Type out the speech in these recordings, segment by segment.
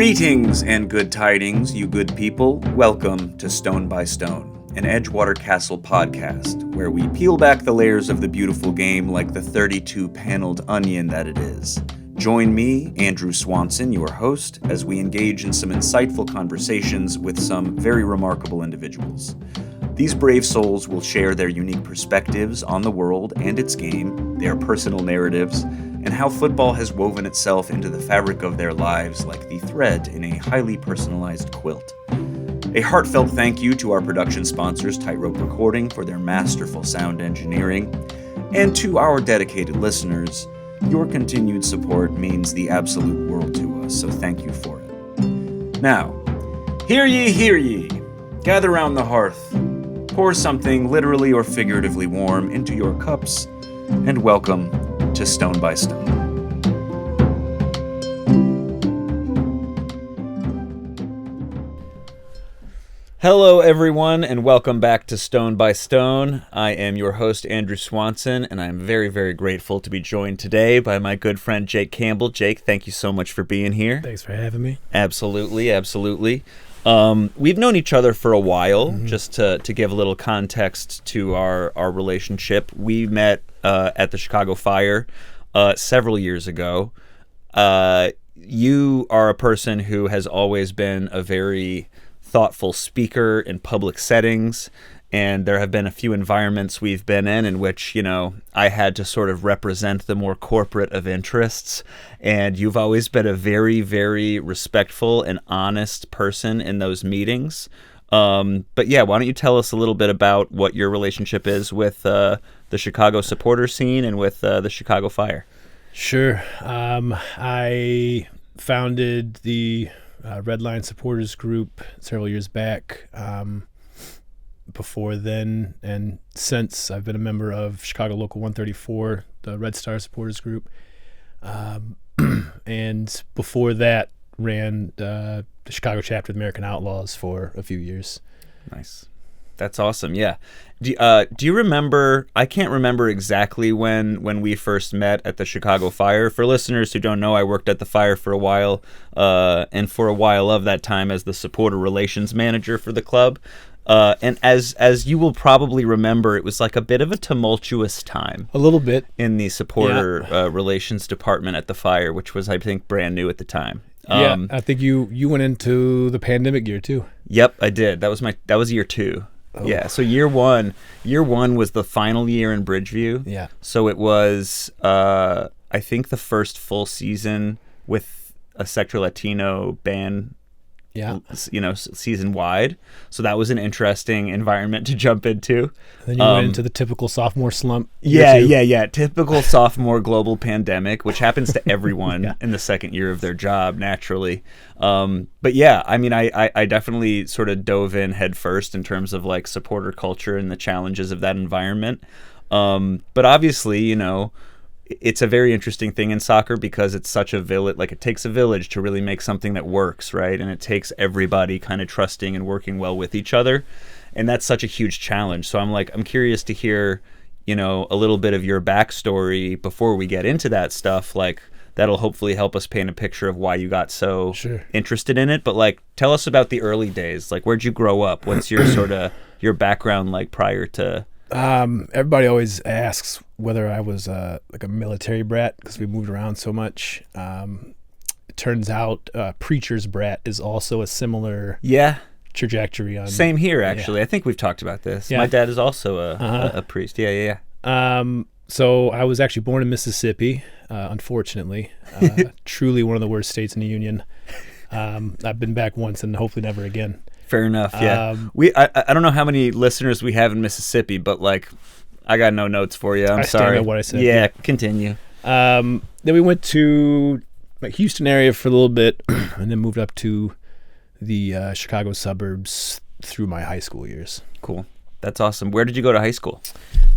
Greetings and good tidings, you good people. Welcome to Stone by Stone, an Edgewater Castle podcast, where we peel back the layers of the beautiful game like the 32-paneled onion that it is. Join me, Andrew Swanson, your host, as we engage in some insightful conversations with some very remarkable individuals. These brave souls will share their unique perspectives on the world and its game, their personal narratives, and how football has woven itself into the fabric of their lives like the thread in a highly personalized quilt. A heartfelt thank you to our production sponsors, Tightrope Recording, for their masterful sound engineering, and to our dedicated listeners. Your continued support means the absolute world to us, so thank you for it. Now, hear ye, gather round the hearth, pour something literally or figuratively warm into your cups, and welcome to Stone by Stone. Hello everyone, and welcome back to Stone by Stone. I am your host, Andrew Swanson, and I'm very, very grateful to be joined today by my good friend Jake Campbell. Jake, thank you so much for being here. Thanks for having me. Absolutely. We've known each other for a while. Just to give a little context to our relationship. We met at the Chicago Fire several years ago. You are a person who has always been a very thoughtful speaker in public settings, and there have been a few environments we've been in which, I had to sort of represent the more corporate of interests, and you've always been a very, very respectful and honest person in those meetings. But yeah, why don't you tell us a little bit about what your relationship is with the Chicago supporter scene and with the Chicago Fire? Sure. I founded the Red Line Supporters Group several years back. Before then and since, I've been a member of Chicago Local 134, the Red Star Supporters Group. And before that, ran the Chicago chapter of the American Outlaws for a few years. Nice. That's awesome. Yeah. Do you remember? I can't remember exactly when we first met at the Chicago Fire. For listeners who don't know, I worked at the Fire for a while, and for a while of that time as the supporter relations manager for the club. And as you will probably remember, it was like a bit of a tumultuous time. A little bit. In the supporter relations department at the Fire, which was, I think, brand new at the time. I think you went into the pandemic year too. Yep, I did. That was year 2. Oh. Yeah, so year one was the final year in Bridgeview. Yeah. So it was, I think, the first full season with a Sector Latino band. Yeah. Season wide. So that was an interesting environment to jump into. And then you went into the typical sophomore slump. Yeah. Typical sophomore global pandemic, which happens to everyone in the second year of their job, naturally. But yeah, I mean, I definitely sort of dove in head first in terms of like supporter culture and the challenges of that environment. But obviously, it's a very interesting thing in soccer because it's such a village. Like, it takes a village to really make something that works, right? And it takes everybody kind of trusting and working well with each other, and that's such a huge challenge. So I'm curious to hear, a little bit of your backstory before we get into that stuff. Like, that'll hopefully help us paint a picture of why you got so interested in it. But like, tell us about the early days. Like, where'd you grow up? What's your sort of your background like prior to? Everybody always asks whether I was like a military brat because we moved around so much. It turns out preacher's brat is also a similar trajectory. Same here, actually. I think we've talked about this. My dad is also a priest. Yeah. So I was actually born in Mississippi, unfortunately. Truly one of the worst states in the Union. I've been back once and hopefully never again. Fair enough, yeah. I don't know how many listeners we have in Mississippi, but like, I got no notes for you. I'm sorry. I stand by what I said. Yeah, continue. Then we went to like Houston area for a little bit, and then moved up to the Chicago suburbs through my high school years. Cool. That's awesome. Where did you go to high school?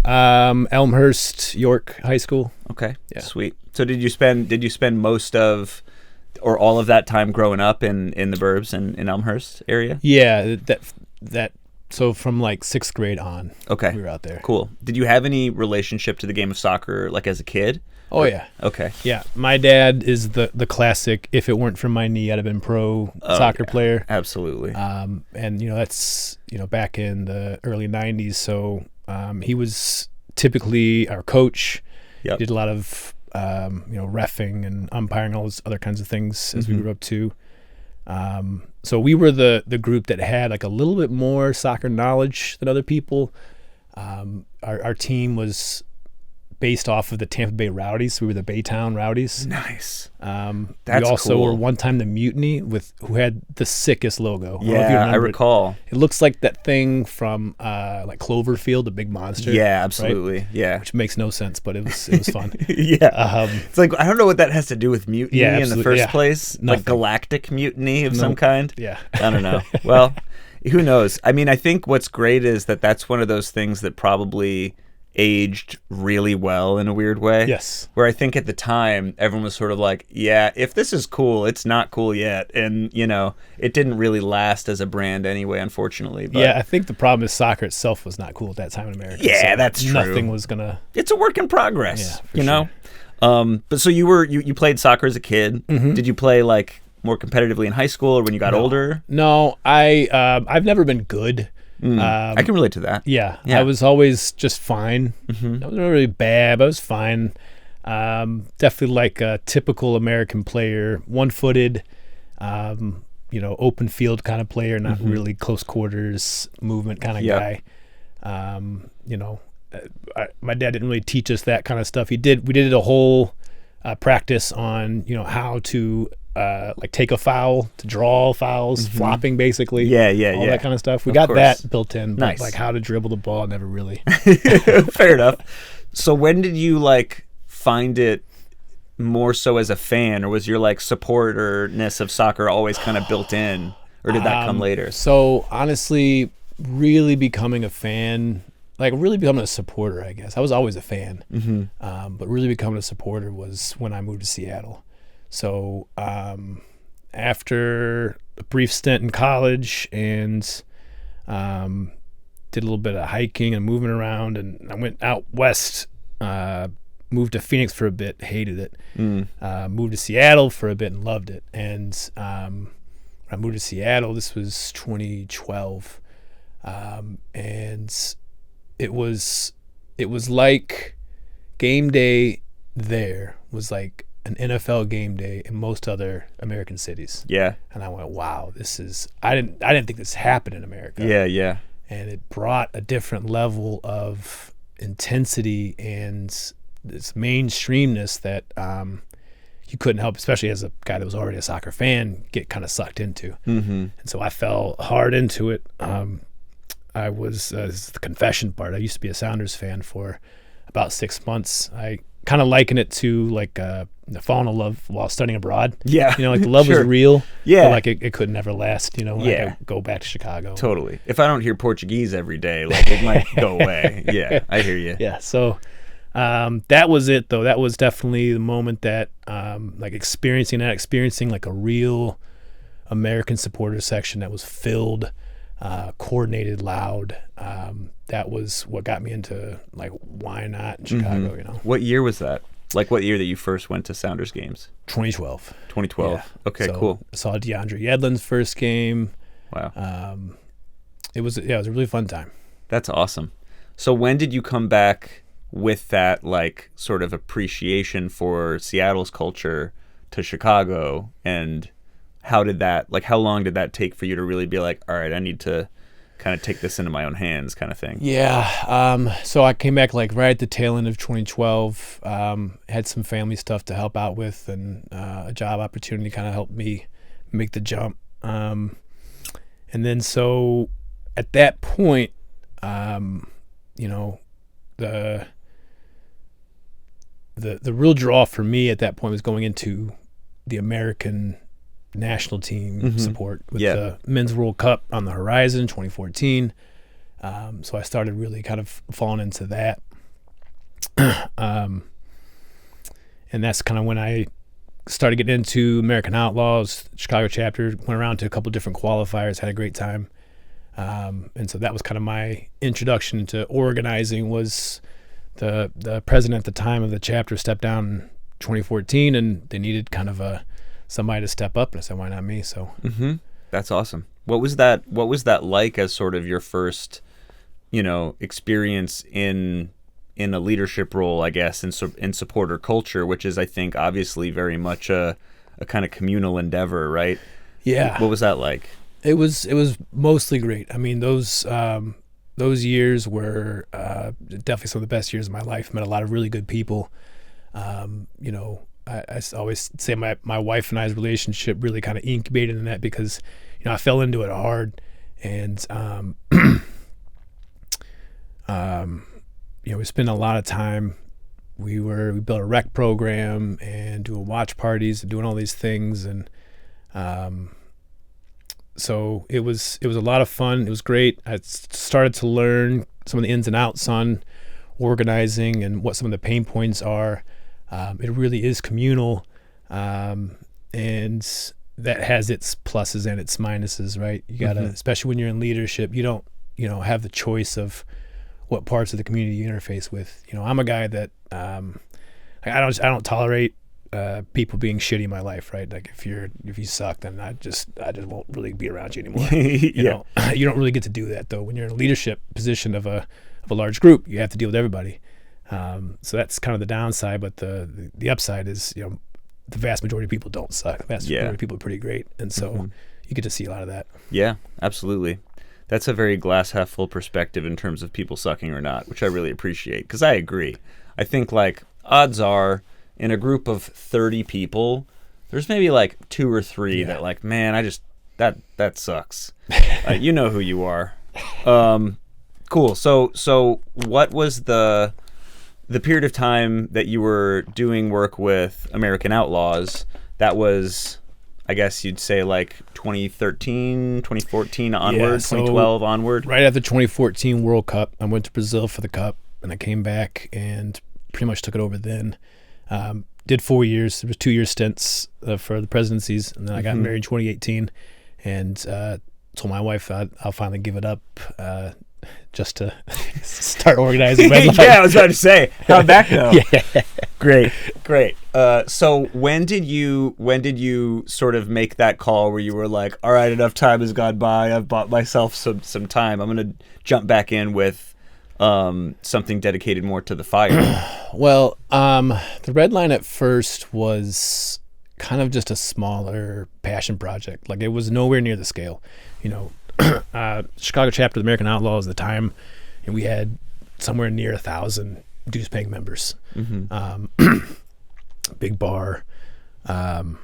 Elmhurst, York High School. Okay, yeah. Sweet. So did you spend most of or all of that time growing up in the burbs and in Elmhurst area? Yeah, that. So from like 6th grade on, we were out there. Cool. Did you have any relationship to the game of soccer like as a kid? Oh, yeah. Okay. Yeah. My dad is the classic, if it weren't for my knee, I'd have been pro soccer player. Absolutely. And, that's, back in the early 90s. So he was typically our coach. Yep. He did a lot of, reffing and umpiring, all those other kinds of things as we grew up too. So we were the group that had like a little bit more soccer knowledge than other people. Our team was based off of the Tampa Bay Rowdies. So we were the Baytown Rowdies. Nice. We also were one time the Mutiny who had the sickest logo. Yeah, I recall. It looks like that thing from like Cloverfield, the big monster. Yeah, absolutely. Right? Yeah, which makes no sense, but it was fun. Yeah, it's like I don't know what that has to do with mutiny in the first place. Nothing. Like galactic mutiny of some kind. Yeah, I don't know. Well, who knows? I mean, I think what's great is that's one of those things that probably aged really well in a weird way. Yes. Where I think at the time everyone was sort of like, yeah, if this is cool, it's not cool yet. And, it didn't really last as a brand anyway, unfortunately. But yeah, I think the problem is soccer itself was not cool at that time in America. Yeah, so that's true. Nothing was going to... It's a work in progress, for sure. But so you played soccer as a kid. Mm-hmm. Did you play like more competitively in high school or when you got older? No, I've never been good. I can relate to that. Yeah, I was always just fine. Mm-hmm. I wasn't really bad, but I was fine. Definitely like a typical American player, one-footed, open field kind of player, not really close quarters movement kind of guy. My dad didn't really teach us that kind of stuff. We did a whole practice on how to like take a foul, to draw fouls, flopping basically. All that kind of stuff. We got that built in. But Nice. like how to dribble the ball, never really. Fair enough. So when did you like find it more so as a fan, or was your like supporterness of soccer always kind of built in, or did that come later? So honestly, really becoming a fan, like really becoming a supporter, I guess. I was always a fan, but really becoming a supporter was when I moved to Seattle. So after a brief stint in college and did a little bit of hiking and moving around, and I went out west, moved to Phoenix for a bit, hated it. Moved to Seattle for a bit and loved it. And when I moved to Seattle, this was 2012, and it was like game day there was like an NFL game day in most other American cities. Yeah. And I went, wow, I didn't think this happened in America. Yeah. And it brought a different level of intensity and this mainstreamness that you couldn't help, especially as a guy that was already a soccer fan, get kind of sucked into. And so I fell hard into it. I was, this is the confession part, I used to be a Sounders fan for about 6 months. I kind of liken it to like falling in love while studying abroad. Yeah. Like the love was real. Yeah. But like it could never last, when I go back to Chicago. Totally. If I don't hear Portuguese every day, like it might go away. Yeah, I hear you. Yeah. So that was it though. That was definitely the moment that like experiencing like a real American supporter section that was filled, coordinated, loud. That was what got me into like, why not in Chicago, What year was that? Like what year that you first went to Sounders games? 2012. 2012. Yeah. Okay, so cool. I saw DeAndre Yedlin's first game. Wow. It was a really fun time. That's awesome. So when did you come back with that like sort of appreciation for Seattle's culture to Chicago, and how long did that take for you to really be like, all right, I need to kind of take this into my own hands kind of thing? Yeah. So I came back like right at the tail end of 2012, had some family stuff to help out with, and a job opportunity kind of helped me make the jump. And then so at that point, the real draw for me at that point was going into the American national team support with the Men's World Cup on the horizon, 2014. So I started really kind of falling into that. And that's kind of when I started getting into American Outlaws, Chicago chapter, went around to a couple different qualifiers, had a great time. And so that was kind of my introduction to organizing, was the president at the time of the chapter stepped down in 2014, and they needed kind of somebody to step up. And I said, why not me? So That's awesome. What was that like as sort of your first, experience in a leadership role, I guess, in supporter culture, which is, I think, obviously very much a kind of communal endeavor, right? Yeah. What was that like? It was mostly great. I mean, those years were definitely some of the best years of my life. Met a lot of really good people. I always say my wife and I's relationship really kind of incubated in that because, I fell into it hard, and we spent a lot of time. We built a rec program and doing watch parties and doing all these things, and so it was a lot of fun. It was great. I started to learn some of the ins and outs on organizing and what some of the pain points are. It really is communal, and that has its pluses and its minuses, right? You gotta, especially when you're in leadership, you don't, have the choice of what parts of the community you interface with. I'm a guy that I don't tolerate people being shitty in my life, right? Like if you suck, then I just won't really be around you anymore. You don't really get to do that though. When you're in a leadership position of a large group, you have to deal with everybody. So that's kind of the downside, but the upside is, the vast majority of people don't suck. The vast majority of people are pretty great. And so you get to see a lot of that. Yeah, absolutely. That's a very glass half full perspective in terms of people sucking or not, which I really appreciate because I agree. I think like odds are in a group of 30 people, there's maybe like 2 or 3 that like, man, that sucks. You know who you are. Cool. So what was the period of time that you were doing work with American Outlaws? That was, I guess you'd say like 2013, 2014 onward, 2012 onward? Right after the 2014 World Cup, I went to Brazil for the Cup, and I came back and pretty much took it over then. Did 4 years. There was 2-year stints for the presidencies, and then I got married in 2018 and told my wife I'll finally give it up just to start organizing. Yeah, I was about to say, how'd that go? Yeah. Great. So when did you sort of make that call where you were like, all right, enough time has gone by. I've bought myself some time. I'm going to jump back in with something dedicated more to the fire. Well, the Red Line at first was kind of just a smaller passion project. Like it was nowhere near the scale, Chicago chapter of the American Outlaws at the time, and we had somewhere near 1,000 dues paying members. Big bar. Our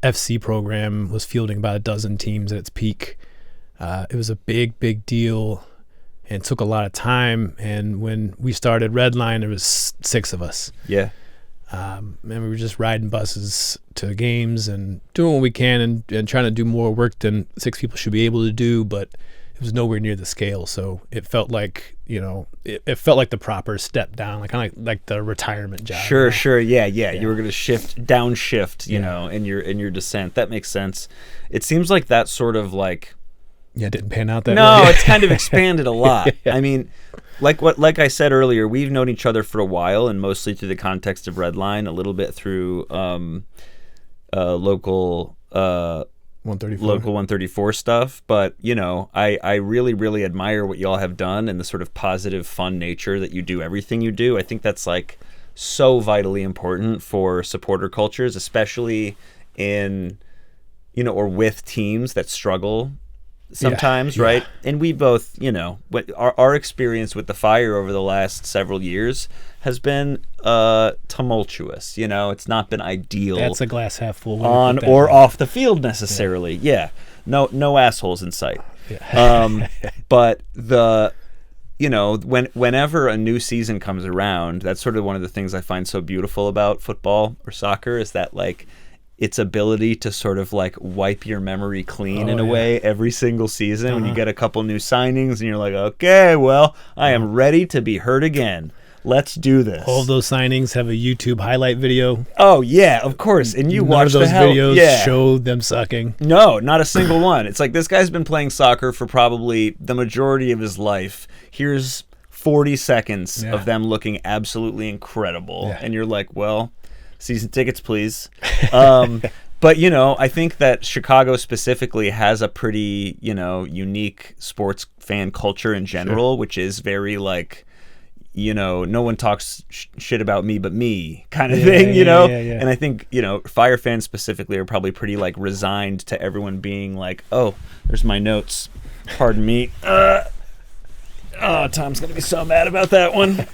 FC program was fielding about a dozen teams at its peak. It was a big deal and took a lot of time. And when we started Redline, there was 6 of us. Yeah. And we were just riding buses to games and doing what we can and trying to do more work than 6 people should be able to do, but it was nowhere near the scale. So it felt like, it felt like the proper step down, like the retirement job. Sure. Yeah. You were going to downshift, in your descent. That makes sense. It seems like that sort of like, it didn't pan out that way. No, it's kind of expanded a lot. Yeah. I mean, like I said earlier, we've known each other for a while, and mostly through the context of Redline, a little bit through local 134 stuff. But I really admire what y'all have done and the sort of positive, fun nature that you do everything you do. I think that's like so vitally important for supporter cultures, especially in or with teams that struggle sometimes, right? And we both, our experience with the fire over the last several years has been tumultuous. It's not been ideal. That's a glass half full. On or off the field necessarily. Yeah. No assholes in sight. Yeah. But whenever a new season comes around, that's sort of one of the things I find so beautiful about football or soccer is that like its ability to sort of like wipe your memory clean in a way every single season when you get a couple new signings and you're like, okay, well, I am ready to be hurt again. Let's do this. All of those signings have a YouTube highlight video. Oh, yeah, of course. And you watch those videos show them sucking. No, not a single one. It's like this guy's been playing soccer for probably the majority of his life. Here's 40 seconds Yeah. of them looking absolutely incredible. Yeah. And you're like, well, season tickets, please. But, I think that Chicago specifically has a pretty, unique sports fan culture in general, which is very like, no one talks shit about me but me kind of thing, Yeah. And I think, Fire fans specifically are probably pretty like resigned to everyone being like, oh, there's my notes. Pardon me. Tom's going to be so mad about that one.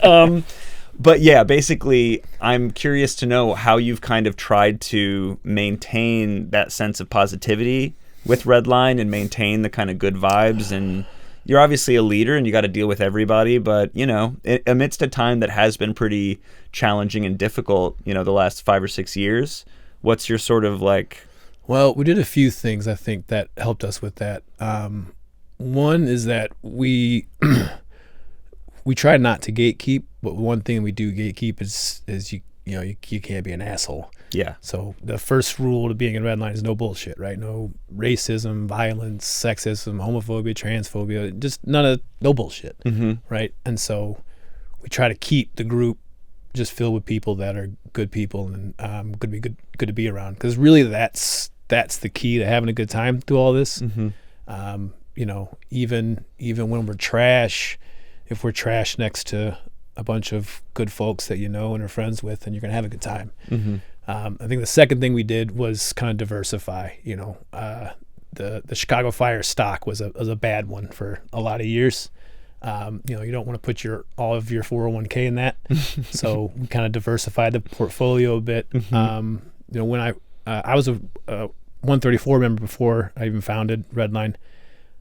But yeah, basically, I'm curious to know how you've kind of tried to maintain that sense of positivity with Redline and maintain the kind of good vibes. And you're obviously a leader and you got to deal with everybody. But, amidst a time that has been pretty challenging and difficult, the last 5 or 6 years, what's your sort of like... Well, we did a few things, I think, that helped us with that. One is that we try not to gatekeep, but one thing we do gatekeep is you can't be an asshole. Yeah. So the first rule to being in Redline is no bullshit, right? No racism, violence, sexism, homophobia, transphobia, just no bullshit, right? And so we try to keep the group just filled with people that are good people and good to be around, because really that's the key to having a good time through all this. Even when we're trash. If we're trash next to a bunch of good folks that and are friends with, and you're going to have a good time. I think the second thing we did was kind of diversify. The Chicago Fire stock was a bad one for a lot of years. You don't want to put all of your 401k in that. So we kind of diversified the portfolio a bit. When I was a 134 member before I even founded Redline,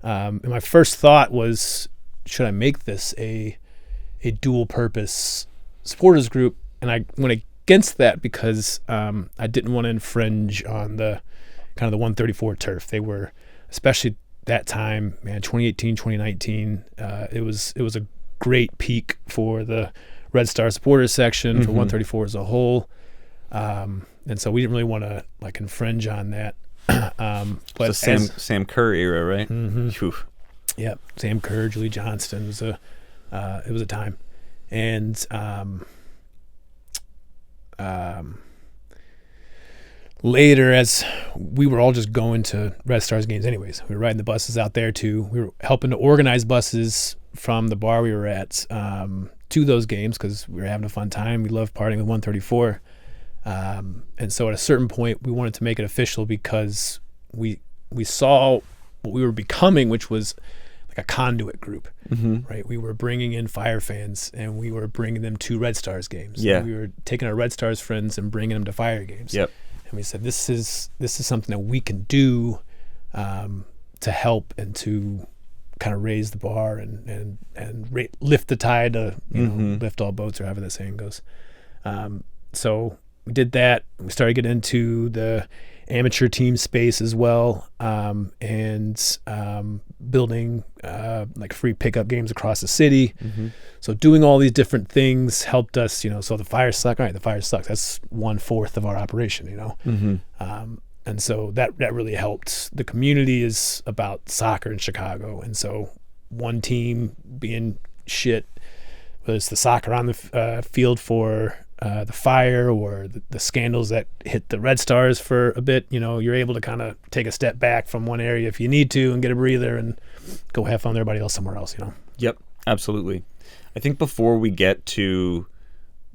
and my first thought was, should I make this a dual purpose supporters group? And I went against that because I didn't want to infringe on the kind of the 134 turf. They were, especially that time, man, 2018, 2019, it was a great peak for the Red Star supporters section, for 134 as a whole. And so we didn't really want to like infringe on that. But it's the Sam Kerr era, right? Yeah, Sam Kerr, Julie Johnston. It was a time. And later, as we were all just going to Red Stars games anyways, we were riding the buses out there too. We were helping to organize buses from the bar we were at to those games because we were having a fun time. We loved partying with 134. And so at a certain point, we wanted to make it official because we saw what we were becoming, which was like a conduit group, right? We were bringing in Fire fans and we were bringing them to Red Stars games. Yeah. And we were taking our Red Stars friends and bringing them to Fire games. Yep. And we said, this is something that we can do to help and to kind of raise the bar and lift the tide to lift all boats, or however that saying goes. So we did that. We started getting into the amateur team space as well, and building like free pickup games across the city. So doing all these different things helped us, so the Fire suck. All right, the Fire sucks. That's 1/4 of our operation, and so that really helped. The community is about soccer in Chicago, and so one team being shit, whether it's the soccer on the field for the Fire or the scandals that hit the Red Stars for a bit, you're able to kind of take a step back from one area if you need to and get a breather and go have fun with everybody else somewhere else, Yep, absolutely. I think before we get to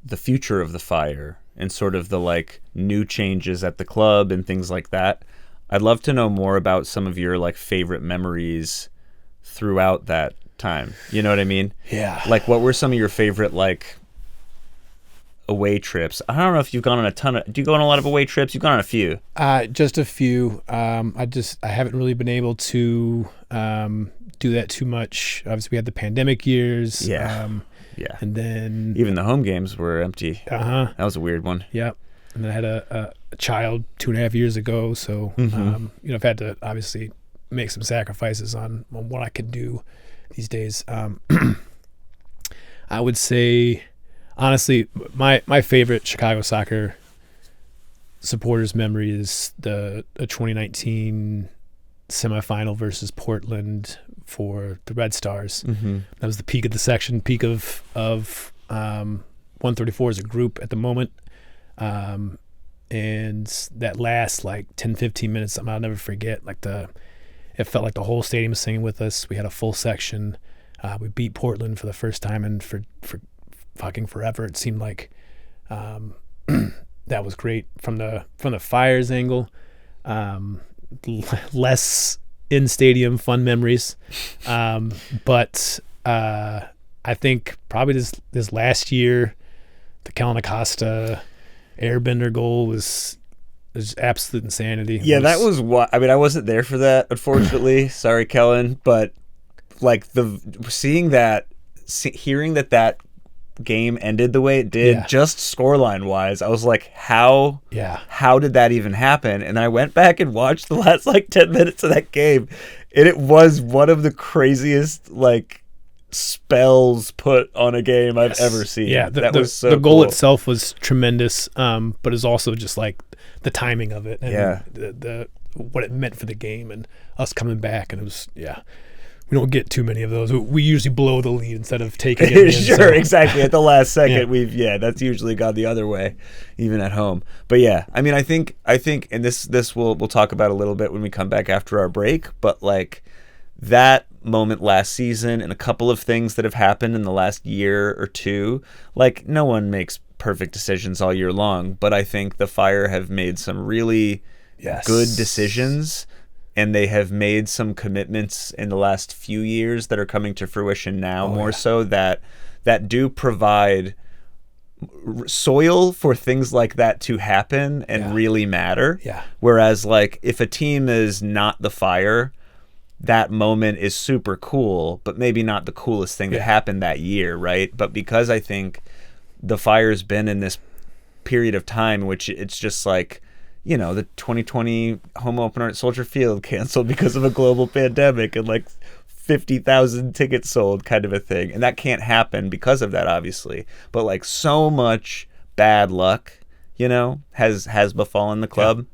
the future of the Fire and sort of the like new changes at the club and things like that, I'd love to know more about some of your like favorite memories throughout that time. You know what I mean? Yeah. Like, what were some of your favorite like away trips? I don't know if you've gone on a ton of... Do you go on a lot of away trips? You've gone on a few. Just a few. I haven't really been able to do that too much. Obviously, we had the pandemic years. Yeah. And then... Even the home games were empty. That was a weird one. Yep. And then I had a child 2.5 years ago. So, I've had to obviously make some sacrifices on what I could do these days. I would say... Honestly, my favorite Chicago soccer supporters memory is the 2019 semifinal versus Portland for the Red Stars. Mm-hmm. That was the peak of the section, peak of 134 as a group at the moment. And that last like 10, 15 minutes, something I'll never forget. It felt like the whole stadium was singing with us. We had a full section. We beat Portland for the first time and for fucking forever. It seemed like that was great from the Fire's angle. Less in stadium fun memories, but I think probably this last year, the Kellen Acosta airbender goal was absolute insanity. Yeah, that was what I mean. I wasn't there for that, unfortunately. Sorry, Kellen, but like hearing that game ended the way it did, just scoreline wise, I was like, how did that even happen? And I went back and watched the last like 10 minutes of that game, and it was one of the craziest like spells put on a game I've ever seen. Yeah, that was so the goal cool. itself was tremendous, but it's also just like the timing of it and the what it meant for the game and us coming back, and it was we don't get too many of those. We usually blow the lead instead of taking it. Sure, exactly. At the last second, that's usually gone the other way, even at home. But yeah, I mean, I think, and this we'll talk about a little bit when we come back after our break. But like that moment last season and a couple of things that have happened in the last year or two, like no one makes perfect decisions all year long, but I think the Fire have made some really good decisions. And they have made some commitments in the last few years that are coming to fruition now, so that do provide soil for things like that to happen and really matter. Yeah. Whereas, like, if a team is not the Fire, that moment is super cool, but maybe not the coolest thing that happened that year, right? But because I think the Fire's been in this period of time, which it's just like, you know, the 2020 home opener at Soldier Field canceled because of a global pandemic and like 50,000 tickets sold kind of a thing. And that can't happen because of that, obviously. But like so much bad luck, you know, has befallen the club. Yeah.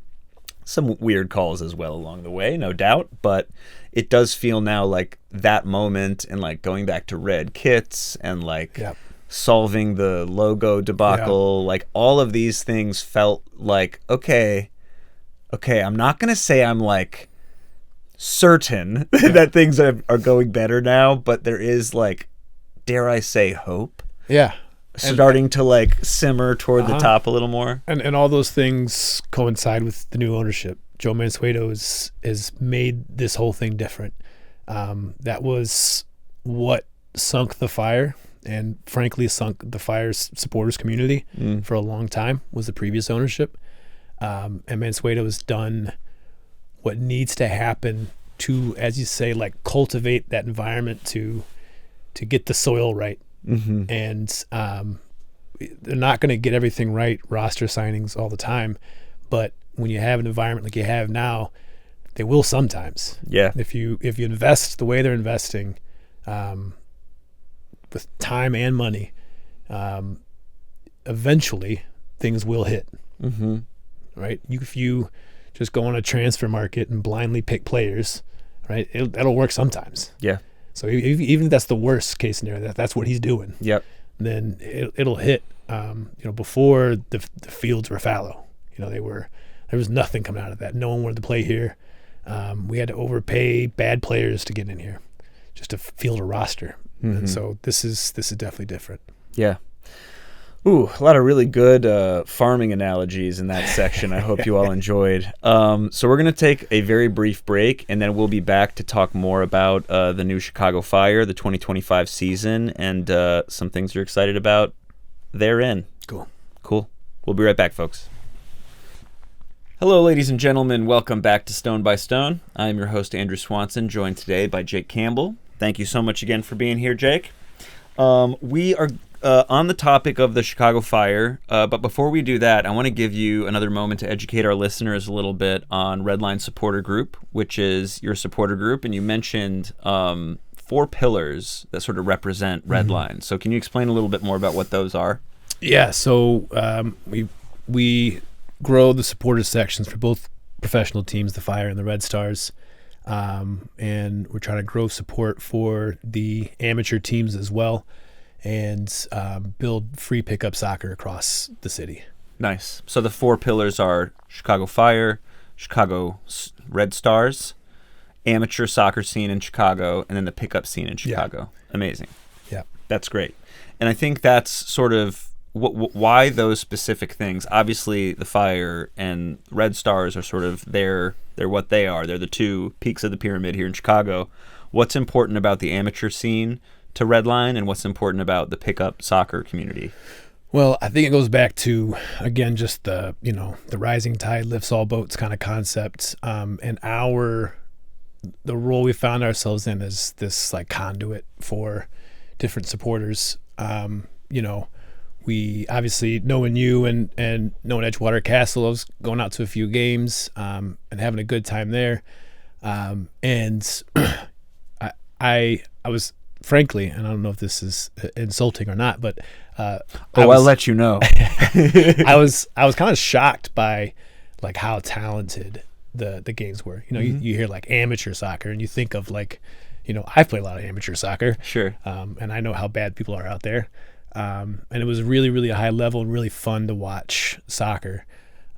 Some weird calls as well along the way, no doubt. But it does feel now like that moment and like going back to red kits and like solving the logo debacle, like all of these things felt like, okay, I'm not going to say I'm like certain that things are going better now, but there is like, dare I say, hope. Yeah. Starting to like simmer toward the top a little more. And all those things coincide with the new ownership. Joe Mansueto has made this whole thing different. That was what sunk the Fire, and frankly sunk the Fire's supporters community for a long time, was the previous ownership. And Mansueto has done what needs to happen to, as you say, like cultivate that environment to get the soil right. Mm-hmm. And they're not going to get everything right, roster signings all the time, but when you have an environment like you have now, they will sometimes. Yeah. If you invest the way they're investing, with time and money, eventually things will hit. Mm-hmm. Right? If you just go on a transfer market and blindly pick players, right? That'll work sometimes. Yeah. So even if that's the worst case scenario, that's what he's doing. Yep. Then it'll hit. Before the fields were fallow. There was nothing coming out of that. No one wanted to play here. We had to overpay bad players to get in here, just to field a roster. Mm-hmm. And so this is definitely different. Yeah. Ooh, a lot of really good farming analogies in that section. I hope you all enjoyed. So we're going to take a very brief break, and then we'll be back to talk more about the new Chicago Fire, the 2025 season, and some things you're excited about therein. Cool. We'll be right back, folks. Hello, ladies and gentlemen. Welcome back to Stone by Stone. I'm your host, Andrew Swanson, joined today by Jake Campbell. Thank you so much again for being here, Jake. We are on the topic of the Chicago Fire, but before we do that, I want to give you another moment to educate our listeners a little bit on Redline Supporter Group, which is your supporter group, and you mentioned 4 pillars that sort of represent Redline. Mm-hmm. So can you explain a little bit more about what those are? Yeah, so we grow the supporter sections for both professional teams, the Fire and the Red Stars. And we're trying to grow support for the amateur teams as well, and build free pickup soccer across the city. Nice. So the 4 pillars are Chicago Fire, Chicago Red Stars, amateur soccer scene in Chicago, and then the pickup scene in Chicago. Yeah. Amazing. Yeah. That's great. And I think that's sort of why those specific things. Obviously, the Fire and Red Stars are sort of they're what they are. They're the 2 peaks of the pyramid here in Chicago. What's important about the amateur scene to Redline, and what's important about the pickup soccer community? Well, I think it goes back to, again, just the rising tide lifts all boats kind of concept, and the role we found ourselves in is this like conduit for different supporters. We obviously, knowing you and knowing Edgewater Castle, I was going out to a few games and having a good time there. And I was, frankly, and I don't know if this is insulting or not, but I'll let you know. I was kind of shocked by like how talented the games were. You hear like amateur soccer and you think of like, I've played a lot of amateur soccer. Sure. And I know how bad people are out there. And it was really, really a high level and really fun to watch soccer.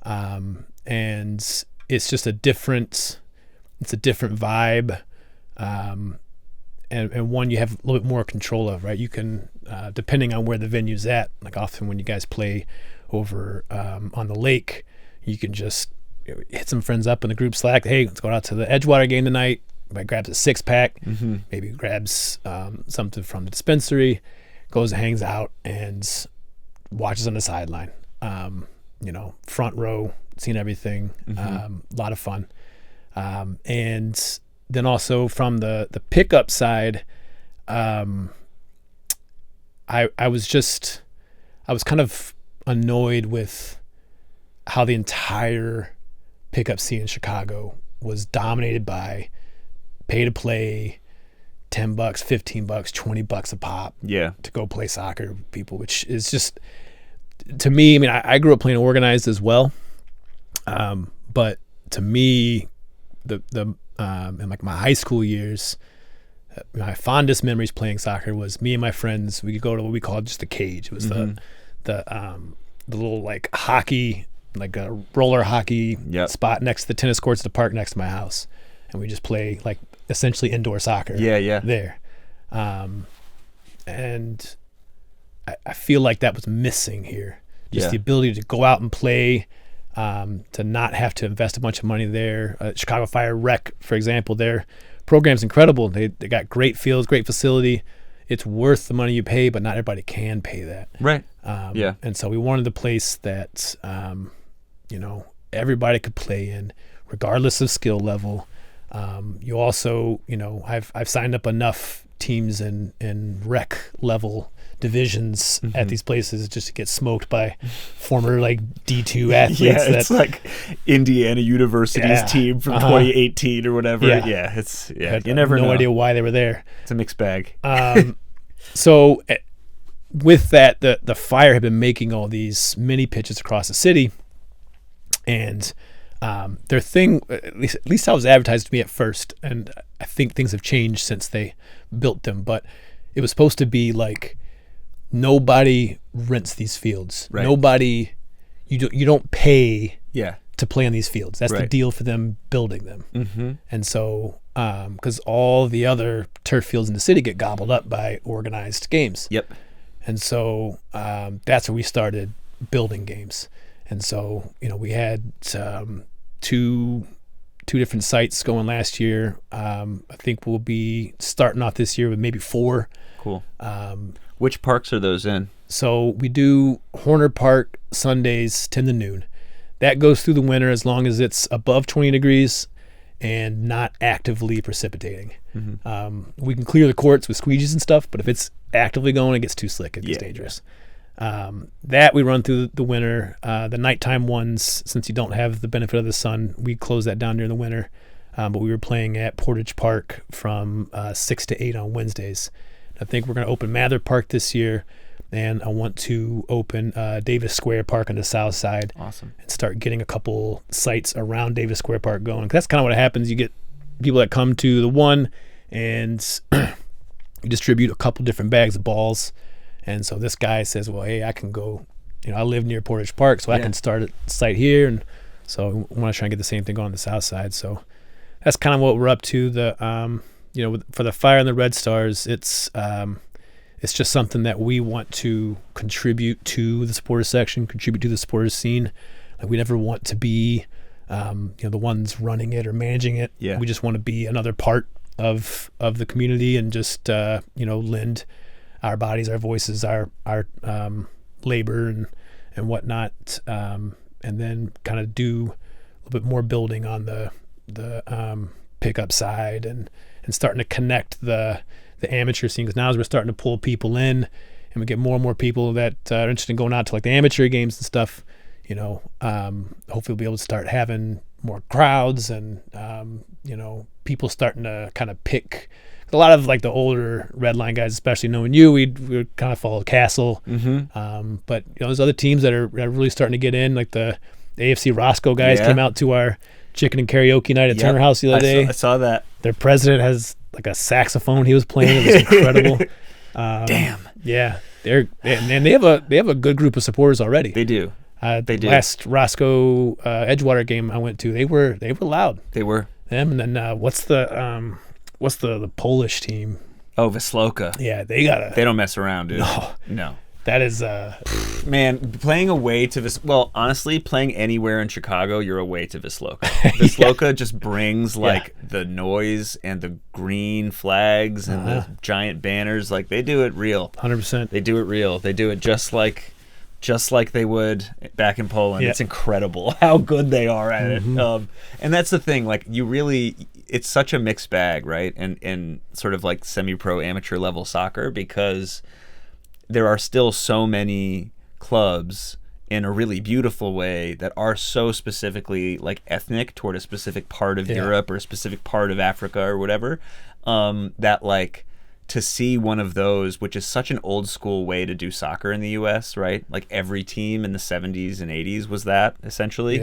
And it's just a different vibe. And one you have a little bit more control of, right? You can, depending on where the venue's at, like often when you guys play over on the lake, you can just hit some friends up in the group Slack. Hey, let's go out to the Edgewater game tonight. Everybody grabs a 6-pack, maybe grabs something from the dispensary, goes and hangs out and watches on the sideline. Front row, seeing everything, a lot of fun. And then also from the pickup side, I was kind of annoyed with how the entire pickup scene in Chicago was dominated by pay to play, $10, $15, $20 a pop. Yeah. To go play soccer with people, which is just, to me, I mean, I grew up playing organized as well. But to me, in like my high school years, my fondest memories playing soccer was me and my friends. We could go to what we called just the cage. It was the little like hockey, like a roller hockey spot next to the tennis courts at the park next to my house, and we just play like essentially indoor soccer. Yeah. There, and I feel like that was missing here. Just the ability to go out and play. To not have to invest a bunch of money there. Chicago Fire Rec, for example, their program's incredible. They got great fields, great facility. It's worth the money you pay, but not everybody can pay that. Right. And so we wanted a place that, everybody could play in, regardless of skill level. You also, I've signed up enough teams in rec level divisions at these places just to get smoked by former like D2 athletes. It's like Indiana University's team from 2018 or whatever. You never know. No idea why they were there. It's a mixed bag. So with that, the Fire had been making all these mini pitches across the city, and their thing, at least how it was advertised to me at first, and I think things have changed since they built them, but it was supposed to be like, nobody rents these fields. Right. Nobody, you don't pay to play on these fields. That's the deal for them building them. And so, because all the other turf fields in the city get gobbled up by organized games. Yep. And so that's where we started building games. And so, we had two different sites going last year. I think we'll be starting off this year with maybe 4. Cool. Which parks are those in? So we do Horner Park Sundays 10 to noon. That goes through the winter as long as it's above 20 degrees and not actively precipitating. We can clear the courts with squeegees and stuff, but if it's actively going, it gets too slick. It gets dangerous. That we run through the winter. The nighttime ones, since you don't have the benefit of the sun, we close that down during the winter. But we were playing at Portage Park from 6 to 8 on Wednesdays. I think we're going to open Mather Park this year, and I want to open Davis Square Park on the south side. Awesome. And start getting a couple sites around Davis Square Park going. 'Cause that's kind of what happens. You get people that come to the one, and you distribute a couple different bags of balls. And so this guy says, well, hey, I can go, I live near Portage Park, so I can start a site here. And so we want to try and get the same thing going on the south side. So that's kind of what we're up to. For the Fire and the Red Stars, it's just something that we want to contribute to the supporters section, contribute to the supporters scene. Like, we never want to be, the ones running it or managing it. Yeah. We just want to be another part of the community and just, lend our bodies, our voices, our labor and whatnot, and then kind of do a little bit more building on the pickup side and starting to connect the amateur scene, because now as we're starting to pull people in and we get more and more people that are interested in going out to like the amateur games and stuff, hopefully we'll be able to start having more crowds and people starting to kind of pick. A lot of like the older red line guys, especially knowing you, we kind of follow Castle. Mm-hmm. But there's other teams that are really starting to get in, like the AFC Roscoe guys came out to our chicken and karaoke night at Turner House the other day. I saw that. Their president has like a saxophone he was playing. It was incredible. Damn. Yeah, they have a good group of supporters already. They do. They do. Last Roscoe Edgewater game I went to, they were loud. They were. Them, and then what's the Polish team? Oh, Wisloka. Yeah, they don't mess around, dude. No. That is man, playing away to honestly, playing anywhere in Chicago, you're away to Wisloka. Wisloka just brings like the noise and the green flags and the giant banners. Like, they do it real. 100%. They do it real. They do it just like they would back in Poland. It's incredible how good they are at it. And that's the thing, like, it's such a mixed bag, right? And sort of like semi-pro amateur level soccer, because there are still so many clubs in a really beautiful way that are so specifically like ethnic toward a specific part of Europe or a specific part of Africa or whatever, that like, to see one of those, which is such an old school way to do soccer in the US, right? Like, every team in the 70s and 80s was that, essentially.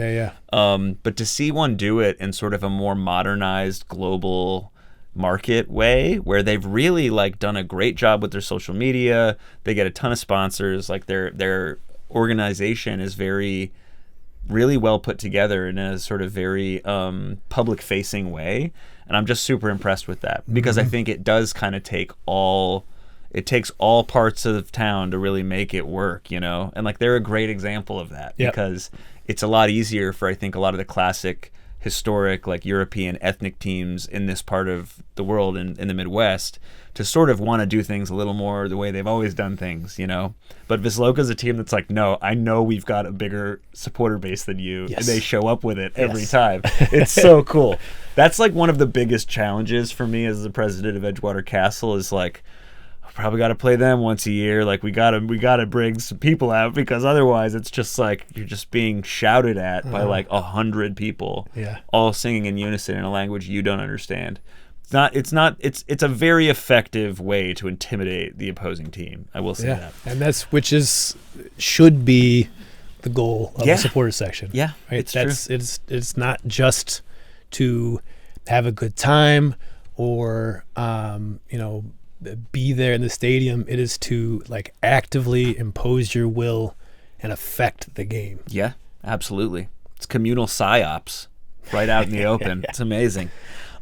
But to see one do it in sort of a more modernized global market way, where they've really like done a great job with their social media, they get a ton of sponsors, like their organization is really well put together in a sort of very public facing way. And I'm just super impressed with that, because I think it does kind of takes all parts of town to really make it work, and like, they're a great example of that, because it's a lot easier for, I think, a lot of the classic historic like European ethnic teams in this part of the world in the Midwest to sort of want to do things a little more the way they've always done things, But Wisloka's a team that's like, no, I know we've got a bigger supporter base than you, and they show up with it every time. It's so cool. That's like one of the biggest challenges for me as the president of Edgewater Castle, is like, probably got to play them once a year. Like, we gotta bring some people out, because otherwise it's just like you're just being shouted at by like 100 people, all singing in unison in a language you don't understand. It's a very effective way to intimidate the opposing team. I will say that, and should be the goal of the supporter section. Yeah, right. True. It's not just to have a good time or be there in the stadium. It is to like actively impose your will and affect the game. Yeah, absolutely. It's communal psyops right out in the open. It's amazing.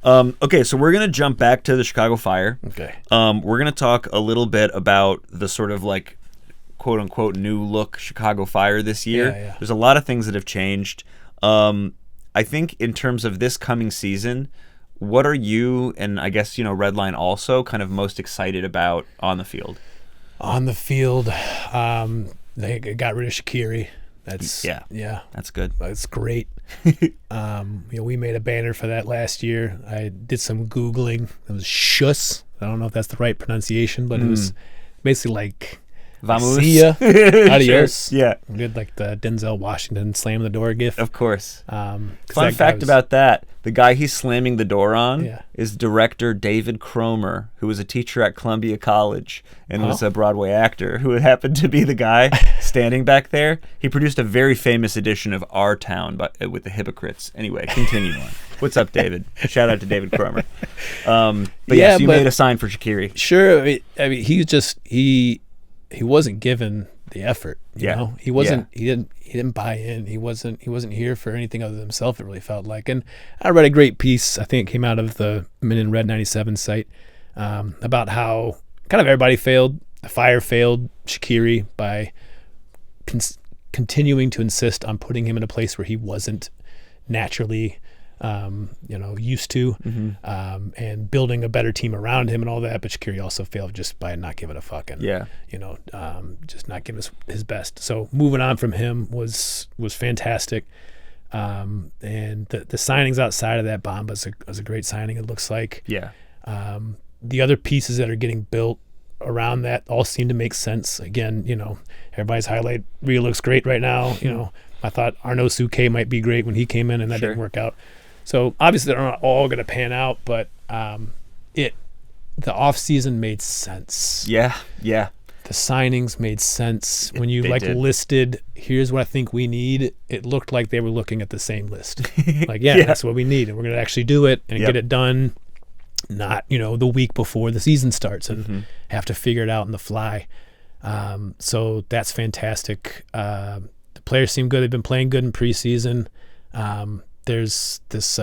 Okay, so we're going to jump back to the Chicago Fire. Okay. We're going to talk a little bit about the sort of like quote unquote new look Chicago Fire this year. There's a lot of things that have changed. I think in terms of this coming season, what are you, and I guess, Redline also, kind of most excited about on the field? On the field, they got rid of Shaqiri. That's good. That's great. We made a banner for that last year. I did some Googling. It was Schuss. I don't know if that's the right pronunciation, but it was basically like Vamos. See ya. Adios. Sure. Yeah. We did like the Denzel Washington slam the door gif. Of course. 'Cause Fun that fact guy about that, the guy he's slamming the door on Yeah. is director David Cromer, who was a teacher at Columbia College and was a Broadway actor who happened to be the guy standing back there. He produced a very famous edition of Our Town with the Hypocrites. Anyway, continue on. What's up, David? Shout out to David Cromer. But yes, you made a sign for Shaqiri. Sure. I mean, he wasn't given the effort. You know? He wasn't. Yeah. He didn't buy in. He wasn't here for anything other than himself. It really felt like. And I read a great piece. I think it came out of the Men in Red 97 site about how kind of everybody failed. The Fire failed Shaqiri by continuing to insist on putting him in a place where he wasn't naturally used to, and building a better team around him and all that. But Shaqiri also failed just by not giving a fuck and just not giving his best. So moving on from him was fantastic. And the signings outside of that, Bamba's was a great signing. It looks like. Yeah. The other pieces that are getting built around that all seem to make sense. Again, everybody's highlight reel looks great right now. I thought Arnaud Souquet might be great when he came in, and that didn't work out. So obviously they're not all going to pan out, but the offseason made sense. Yeah. The signings made sense. When you listed, here's what I think we need, it looked like they were looking at the same list. That's what we need, and we're going to actually do it and get it done. Not the week before the season starts and have to figure it out on the fly. So that's fantastic. The players seem good. They've been playing good in preseason. There's this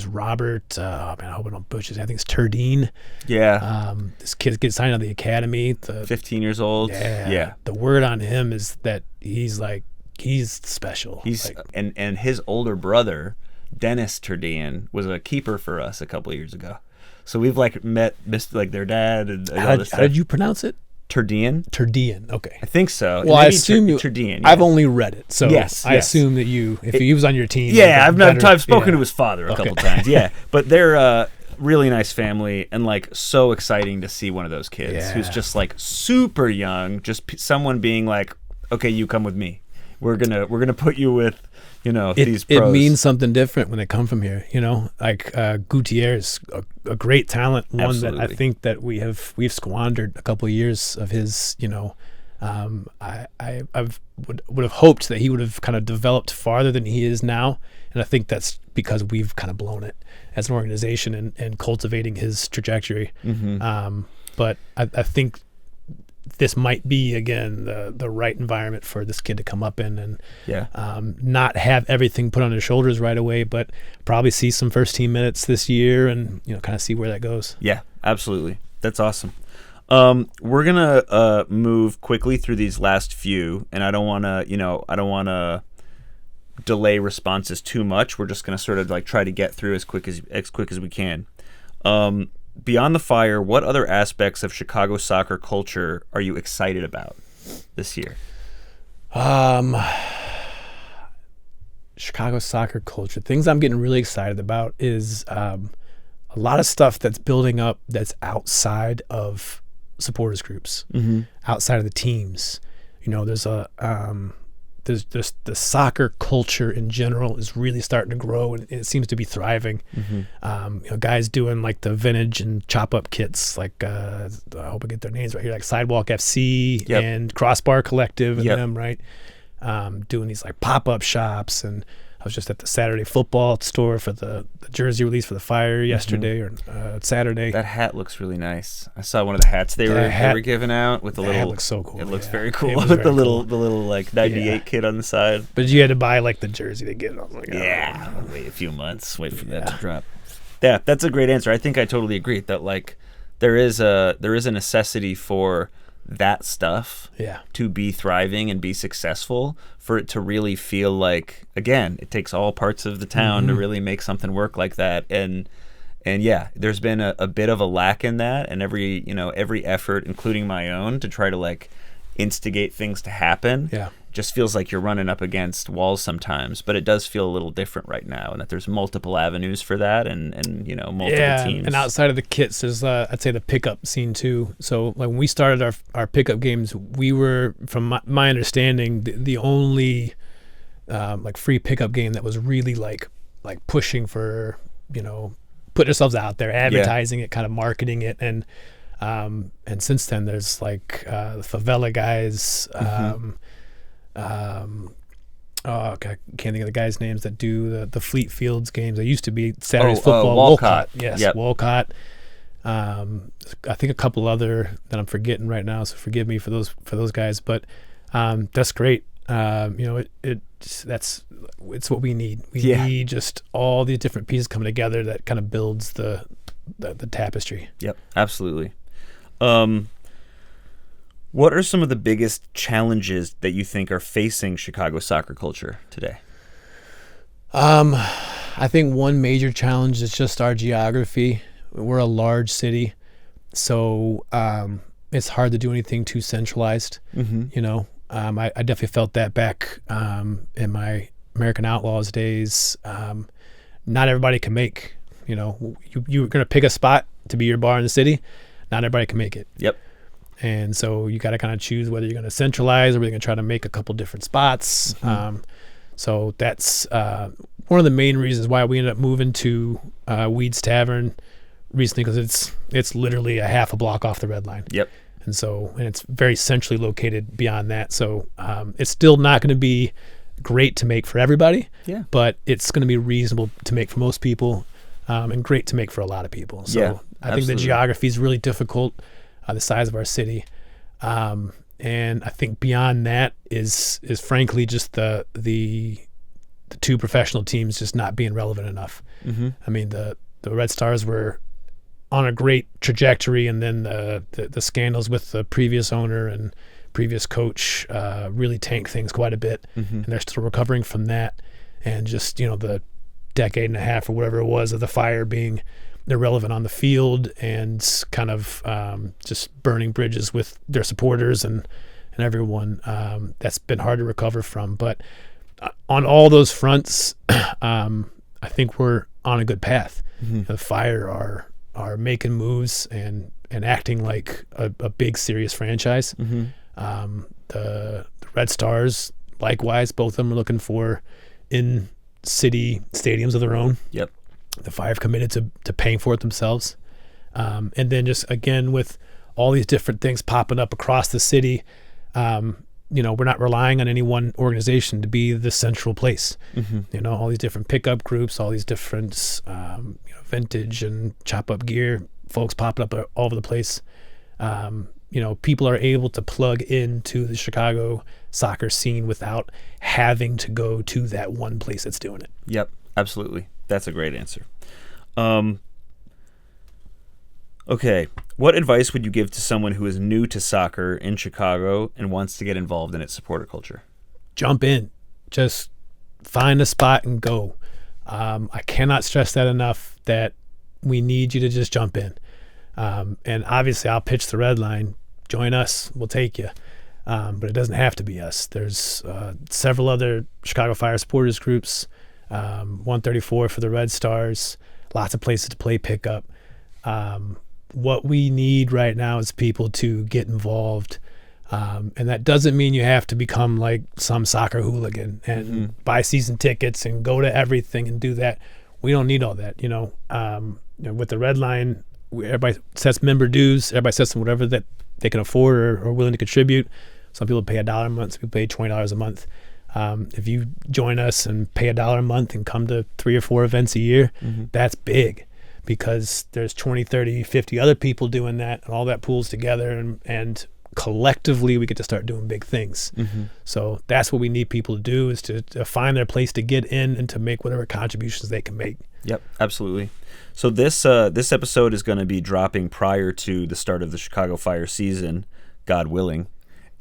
Robert. I hope I don't butcher his. I think it's Turdine. Yeah. This kid gets signed out of the academy. 15 years old. Yeah. The word on him is that he's special. And his older brother, Dennis Turdine, was a keeper for us a couple of years ago. So we've met their dad and how did you pronounce it? Turdine. Okay. I think so. Well, I assume Turdine. I've only read it, so yes. I assume that if he was on your team. Yeah, I've spoken to his father a couple times. Yeah, but they're a really nice family and so exciting to see one of those kids who's just super young, just someone being like, okay, you come with me. We're gonna put you with. These pros. It means something different when they come from here. Gutierrez, a great talent, one Absolutely. that I think that we've squandered a couple of years of his. I would have hoped that he would have kind of developed farther than he is now, and I think that's because we've kind of blown it as an organization and cultivating his trajectory. But I think this might be again the right environment for this kid to come up in and not have everything put on his shoulders right away, but probably see some first team minutes this year and kind of see where that goes. Yeah, absolutely. That's awesome. We're gonna move quickly through these last few, and I don't want to delay responses too much. We're just gonna sort of try to get through as quick as we can. Beyond the Fire, what other aspects of Chicago soccer culture are you excited about this year? Chicago soccer culture. Things I'm getting really excited about is a lot of stuff that's building up that's outside of supporters groups, outside of the teams. There's the soccer culture in general is really starting to grow, and it seems to be thriving. Guys doing the vintage and chop up kits, I hope I get their names right here, Sidewalk FC and Crossbar Collective and them, right? Doing these pop up shops, and I was just at the Saturday football store for the jersey release for the Fire yesterday or Saturday. That hat looks really nice. I saw one of the hats they were giving out with the little. Hat looks so cool. It looks very cool with the little 98 kit on the side. But you had to buy the jersey to get it. I was like, wait a few months, wait for that to drop. Yeah, that's a great answer. I think I totally agree that there is a necessity for that stuff to be thriving and be successful, for it to really feel again, it takes all parts of the town to really make something work like that. And there's been a bit of a lack in that, and every effort, including my own, to try to instigate things to happen just feels like you're running up against walls sometimes, but it does feel a little different right now, and that there's multiple avenues for that, and multiple teams. And outside of the kits, there's I'd say the pickup scene too. So like when we started our pickup games, we were, from my understanding, the only like free pickup game that was really like pushing for, putting ourselves out there, advertising it, kind of marketing it, and since then there's like the Favela guys. I can't think of the guys' names that do the Fleet Fields games. They used to be Saturday's football. Walcott. Yes, yep. Walcott. I think a couple other that I'm forgetting right now, so forgive me for those guys. But that's great. It's what we need. We need just all these different pieces coming together that kind of builds the tapestry. Yep, absolutely. What are some of the biggest challenges that you think are facing Chicago soccer culture today? I think one major challenge is just our geography. We're a large city, so it's hard to do anything too centralized. Mm-hmm. I definitely felt that back in my American Outlaws days. Not everybody can make, you're going to pick a spot to be your bar in the city. Not everybody can make it. Yep. And so you got to kind of choose whether you're going to centralize or whether you're going to try to make a couple different spots. Mm-hmm. So that's one of the main reasons why we ended up moving to Weed's Tavern recently, because it's literally a half a block off the Red Line. Yep. And it's very centrally located beyond that. So it's still not going to be great to make for everybody. Yeah. But it's going to be reasonable to make for most people, and great to make for a lot of people. So I think the geography is really difficult. The size of our city, and I think beyond that is frankly just the two professional teams just not being relevant enough. Mm-hmm. I mean, the Red Stars were on a great trajectory, and then the scandals with the previous owner and previous coach really tanked things quite a bit, mm-hmm. and they're still recovering from that. And just the decade and a half or whatever it was of the Fire being irrelevant on the field and kind of just burning bridges with their supporters and everyone. That's been hard to recover from. But on all those fronts, I think we're on a good path. Mm-hmm. The Fire are making moves and acting like a big, serious franchise. Mm-hmm. The Red Stars, likewise, both of them are looking for in-city stadiums of their own. Yep. The Fire have committed to paying for it themselves. And then just, again, with all these different things popping up across the city, we're not relying on any one organization to be the central place. Mm-hmm. All these different pickup groups, all these different vintage and chop-up gear, folks popping up all over the place. People are able to plug into the Chicago soccer scene without having to go to that one place that's doing it. Yep, absolutely. That's a great answer. Okay, what advice would you give to someone who is new to soccer in Chicago and wants to get involved in its supporter culture? Jump in. Just find a spot and go. I cannot stress that enough, that we need you to just jump in. And obviously I'll pitch the Red Line. Join us. We'll take you. But it doesn't have to be us. There's several other Chicago Fire supporters groups. 134 for the Red Stars, lots of places to play pickup. What we need right now is people to get involved, and that doesn't mean you have to become like some soccer hooligan and mm-hmm. buy season tickets and go to everything and do that. We don't need all that. With the Red Line, everybody sets member dues, everybody sets them whatever that they can afford or willing to contribute. Some people pay $1 a month, some people pay $20 a month. If you join us and pay $1 a month and come to 3 or 4 events a year, mm-hmm. that's big, because there's 20, 30, 50 other people doing that, and all that pools together, and collectively we get to start doing big things. Mm-hmm. So that's what we need people to do, is to find their place to get in and to make whatever contributions they can make. Yep, absolutely. So this episode is going to be dropping prior to the start of the Chicago Fire season, God willing.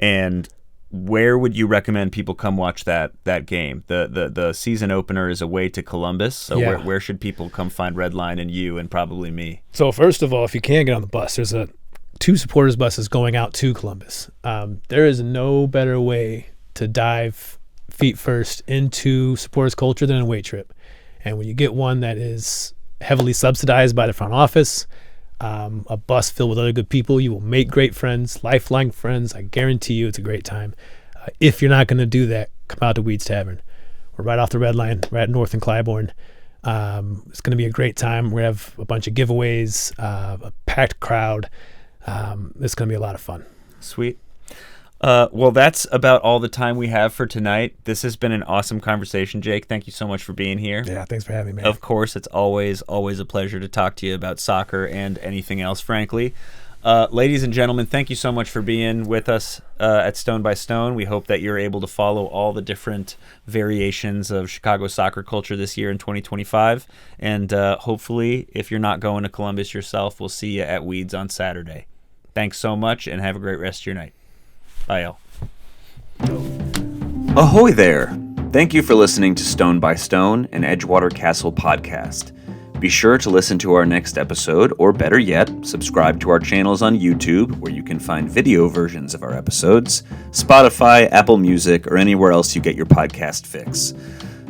And where would you recommend people come watch that game? The season opener is away to Columbus, so where should people come find Red Line and you and probably me? So first of all, if you can't get on the bus, there's 2 supporters buses going out to Columbus. There is no better way to dive feet first into supporters culture than a away trip. And when you get one that is heavily subsidized by the front office, a bus filled with other good people, you will make great friends, lifelong friends. I guarantee you it's a great time. If you're not going to do that, come out to Weeds Tavern. We're right off the red line, right at North and Clybourne. It's going to be a great time. We're going to have a bunch of giveaways, a packed crowd. It's going to be a lot of fun. Sweet. Well, that's about all the time we have for tonight. This has been an awesome conversation, Jake. Thank you so much for being here. Yeah, thanks for having me, man. Of course, it's always a pleasure to talk to you about soccer and anything else, frankly. Ladies and gentlemen, thank you so much for being with us at Stone by Stone. We hope that you're able to follow all the different variations of Chicago soccer culture this year in 2025. And hopefully, if you're not going to Columbus yourself, we'll see you at Weeds on Saturday. Thanks so much, and have a great rest of your night. Bye, y'all. Ahoy there! Thank you for listening to Stone by Stone, an Edgewater Castle podcast. Be sure to listen to our next episode, or better yet, subscribe to our channels on YouTube, where you can find video versions of our episodes, Spotify, Apple Music, or anywhere else you get your podcast fix.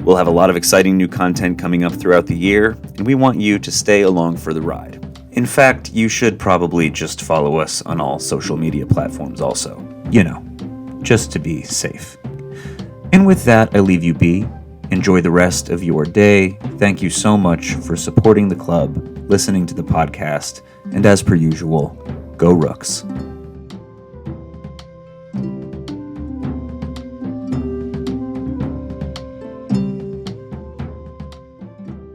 We'll have a lot of exciting new content coming up throughout the year, and we want you to stay along for the ride. In fact, you should probably just follow us on all social media platforms also. You know, just to be safe. And with that, I leave you be. Enjoy the rest of your day. Thank you so much for supporting the club, listening to the podcast, and as per usual, go Rooks.